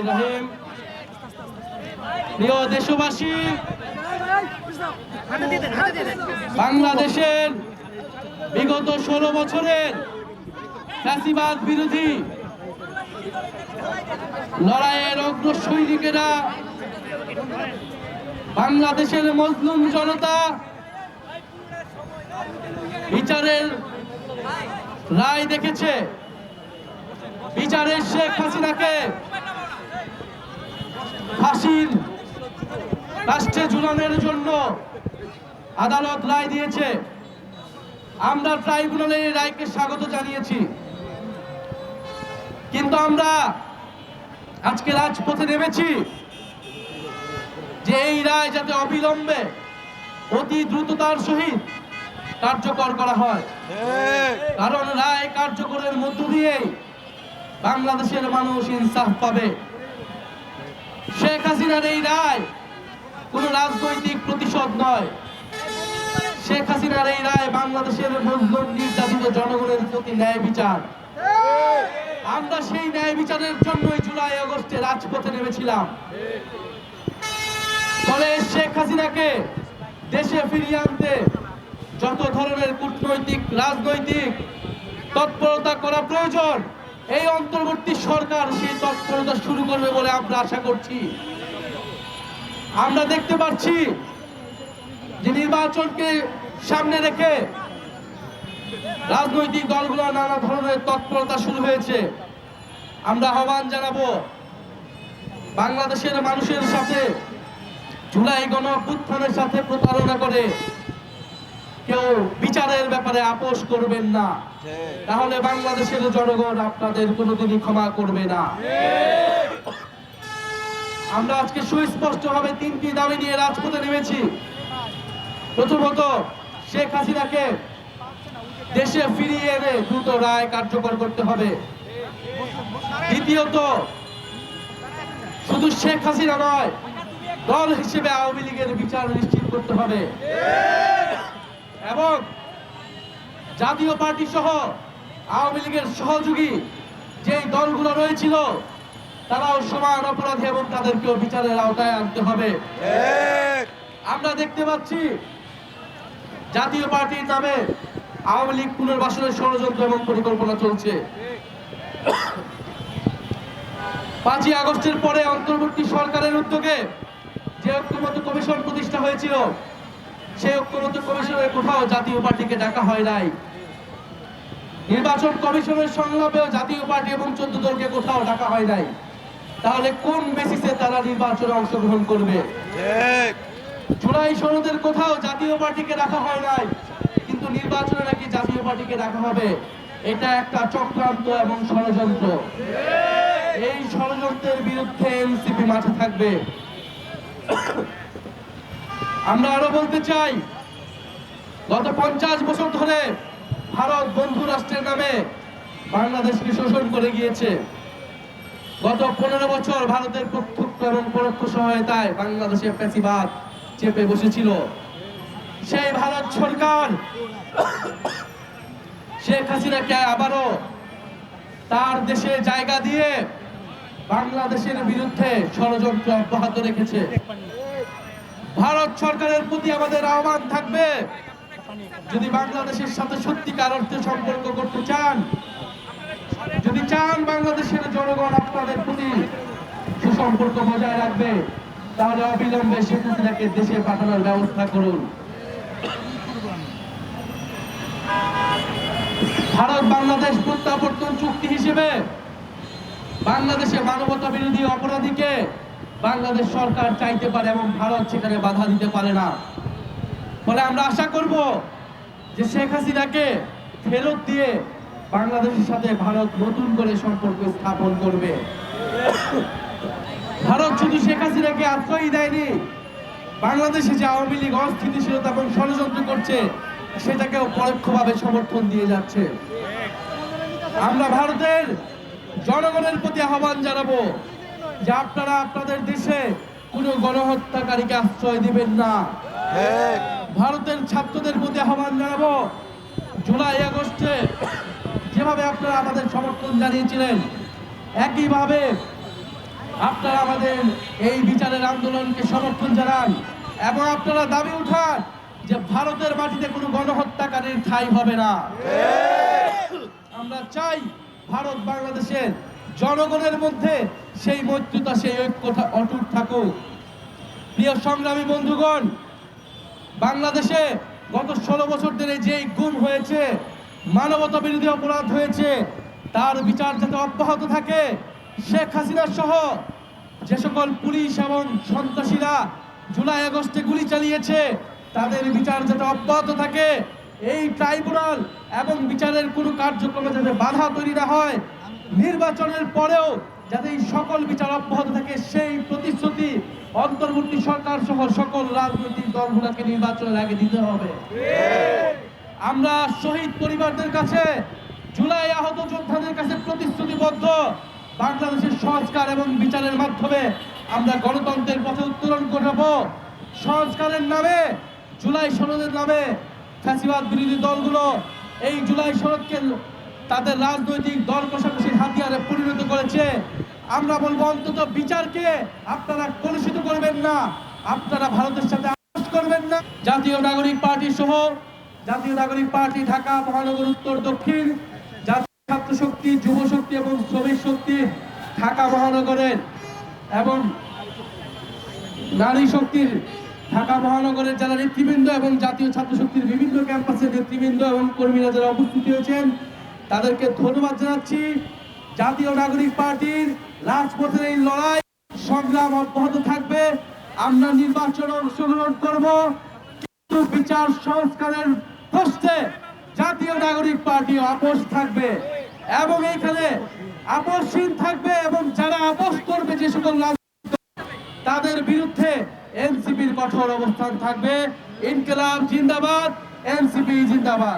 রহিম। প্রিয় দেশবাসী, বাংলাদেশের বিগত 16 বছরের ফ্যাসিবাদ বিরোধী লড়াইয়ের অগ্রসৈনিকেরা, বাংলাদেশের মজলুম জনতা বিচারের রায় দেখেছে। বিচারের শেখ হাসিনাকে ফাঁসির রাষ্ট্রে ঝুলানোর জন্য আদালত রায় দিয়েছে। আমরা ট্রাইব্যুনালের এই রায়কে স্বাগত জানিয়েছি, কিন্তু আমরা আজকে রাজপথে নেমেছি যে এই রায় যাতে অবিলম্বে অতি দ্রুততার সহিত কার্যকর করা হয়, কারণ রায় কার্যকরের মধ্য দিয়েই বাংলাদেশের মানুষ ইনসাফ পাবে। শেখ হাসিনার এই রায় কোনো রাজনৈতিক প্রতিশোধ নয়। শেখ হাসিনার এই রায় বাংলাদেশের মজলুম নির্যাতিত জনগণের প্রতি ন্যায় বিচার। আমরা সেই ন্যায় বিচারের জন্যই জুলাই আগস্টে রাজপথে নেমেছিলাম। ফলে শেখ হাসিনাকে দেশে ফিরিয়ে আনতে যত ধরনের কূটনৈতিক রাজনৈতিক তৎপরতা করা প্রয়োজন, এই অন্তর্বর্তী সরকার সেই তৎপরতা শুরু করবে বলে আমরা আশা করছি। আমরা দেখতে পাচ্ছি যে নির্বাচনকে সামনে রেখে রাজনৈতিক দলগুলো নানা ধরনের তৎপরতা শুরু হয়েছে। আমরা আহ্বান জানাবো, বাংলাদেশের মানুষের সাথে জুলাই গণঅভ্যুত্থানের সাথে প্রতারণা করে কেউ বিচারের ব্যাপারে আপোষ করবেন না, তাহলে বাংলাদেশের জনগণ আপনাদের কোনোদিনই ক্ষমা করবে না। আমরা আজকে সুস্পষ্টভাবে 3টি দাবি নিয়ে রাজপথে নেমেছি। প্রথমত, শেখ হাসিনাকে দেশে ফিরিয়ে এনে দ্রুত রায় কার্যকর করতে হবে। দ্বিতীয়ত, শুধু শেখ হাসিনা নয়, দল হিসেবে আওয়ামী লীগের বিচার নিশ্চিত করতে হবে এবং জাতীয় পার্টি সহ আওয়ামী লীগের সহযোগী যেই দলগুলো রয়েছিল তারাও সমান অপরাধী এবং তাদেরকেও বিচারের আওতায় আনতে হবে। আমরা দেখতে পাচ্ছি জাতীয় পার্টির নামে আওয়ামী লীগ পুনর্বাসনের ষড়যন্ত্র এবং পরিকল্পনা চলছে। 5ই আগস্টের পরে অন্তর্বর্তী সরকারের উদ্যোগে যে ঐক্যমত্য কমিশন প্রতিষ্ঠা হয়েছিল, সেই ঐক্যমত্য কমিশনের কোথাও জাতীয় পার্টিকে ডাকা হয় নাই। নির্বাচন কমিশনের সংলাপেও জাতীয় পার্টি এবং 14 দলকে কোথাও ডাকা হয় নাই। তাহলে কোন বেসিসে তারা নির্বাচনে অংশগ্রহণ করবে? জুলাই সনদের কোথাও জাতীয় পার্টিকে রাখা হয় নাই, কিন্তু নির্বাচনে নাকি জাতীয় পার্টিকে রাখা হবে। এটা একটা চক্রান্ত এবং ষড়যন্ত্র। এই ষড়যন্ত্রের বিরুদ্ধে এনসিপি মাঠে থাকবে। আমরা আরো বলতে চাই, গত 50 বছর ধরে ভারত বন্ধু রাষ্ট্রের নামে বাংলাদেশকে শোষণ করে গিয়েছে। গত 15 বছর ভারতের প্রত্যক্ষ এবং পরোক্ষ সহায়তায় বাংলাদেশে ফ্যাসিবাদ চেপে বসেছিল। সেই ভারত সরকার শেখ হাসিনাকে আবারও তার দেশে জায়গা দিয়ে বাংলাদেশের বিরুদ্ধে ষড়যন্ত্র অব্যাহত রেখেছে। ভারত সরকারের প্রতি আমাদের আহ্বান থাকবে, যদি বাংলাদেশের সাথে সত্যিকার অর্থে সম্পর্ক করতে চান, যদি চান বাংলাদেশের জনগণ আপনাদের প্রতি সুসম্পর্ক বজায় রাখবে, তাহলে অবিলম্বে শেখ হাসিনাকে দেশে পাঠানোর ব্যবস্থা করুন। ভারত বাংলাদেশ প্রত্যাবর্তন চুক্তি হিসেবে বাংলাদেশে মানবতা বিরোধী অপরাধীকে বাংলাদেশ সরকার চাইতে পারে এবং ভারত সেখানে বাধা দিতে পারে না। ফলে আমরা আশা করব যে শেখ হাসিনাকে ফেরত দিয়ে বাংলাদেশের সাথে ভারত নতুন করে সম্পর্ক স্থাপন করবে। ভারত শুধু শেখ হাসিনাকে আশ্রয় দেয়নি, বাংলাদেশে যে আওয়ামী লীগ অস্থিতিশীলতা এবং ষড়যন্ত্র করছে সেটাকেও পরোক্ষভাবে সমর্থন দিয়ে যাচ্ছে। আমরা ভারতের জনগণের প্রতি আহ্বান জানাবো যে আপনারা আপনাদের দেশে কোনো গণহত্যাকারীকে আশ্রয় দিবেন না। ভারতের ছাত্রদের প্রতি আহ্বান জানাবো, জুলাই আগস্টে যেভাবে আপনারা আমাদের সমর্থন জানিয়েছিলেন, একইভাবে আপনারা আমাদের এই বিচারের আন্দোলনকে সমর্থন জানান এবং আপনারা দাবি উঠান যে ভারতের মাটিতে কোনো গণহত্যাকারীর ঠাঁই হবে না। আমরা চাই ভারত বাংলাদেশের জনগণের মধ্যে সেই মৈত্রতা, সেই ঐক্যতা অটুট থাকুক। প্রিয় সংগ্রামী বন্ধুগণ, বাংলাদেশে গত 16 বছর ধরে যেই গুম হয়েছে, মানবতা বিরোধী অপরাধ হয়েছে, তার বিচার যাতে অব্যাহত থাকে। শেখ হাসিনা সহ যে সকল পুলিশ এবং সন্ত্রাসীরা জুলাই আগস্টে গুলি চালিয়েছে, তাদের বিচার যাতে অব্যাহত থাকে। এই ট্রাইব্যুনাল এবং বিচারের কোনো কার্যক্রমে যাতে বাধা তৈরি না হয়, নির্বাচনের পরেও যাতে এই সকল বিচার অব্যাহত থাকে, সেই প্রতিশ্রুতি অন্তর্বর্তী সরকার সহ সকল রাজনৈতিক দলগুলোকে নির্বাচনের আগে দিতে হবে। আমরা শহীদ পরিবারদের কাছে, জুলাই আহত যোদ্ধাদের কাছে প্রতিশ্রুতিবদ্ধ, বাংলাদেশের সংস্কার এবং বিচারের মাধ্যমে আমরা গণতন্ত্রের পথে উত্তরণ ঘটাবো। সংস্কারের নামে, জুলাই সনদের নামে ফ্যাসিবাদ বিরোধী দলগুলো এই জুলাই সনদকে তাদের রাজনৈতিক দল কষাকষির হাতিয়ারে পরিণত করেছে। আমরা বলবো, অন্তত বিচারকে আপনারা কলুষিত করবেন না, আপনারা ভারতের সাথে আপোষ করবেন না। জাতীয় নাগরিক পার্টি সহ জাতীয় নাগরিক পার্টি, ঢাকা মহানগর উত্তর দক্ষিণ, জাতীয় ছাত্র শক্তি, যুব শক্তি এবং শ্রমিক শক্তি ঢাকা মহানগরের এবং নারী শক্তির ঢাকা মহানগরের যারা নেতৃবৃন্দ এবং জাতীয় ছাত্র শক্তির বিভিন্ন ক্যাম্পাসের নেতৃবৃন্দ এবং কর্মীরা যারা উপস্থিত হয়েছেন, তাদেরকে ধন্যবাদ জানাচ্ছি। জাতীয় নাগরিক পার্টির রাজপথের এই লড়াই সংগ্রাম অব্যাহত থাকবে। আমরা নির্বাচনে অংশগ্রহণ করব, কিন্তু বিচার সংস্কারের প্রশ্নে জাতীয় নাগরিক পার্টি আপোষ থাকবে এবং এইখানে আপোষহীন থাকবে, এবং যারা আপোষ করবে যে সকল তাদের বিরুদ্ধে এনসিপির কঠোর অবস্থান থাকবে। ইনকিলাব জিন্দাবাদ, এনসিপি জিন্দাবাদ।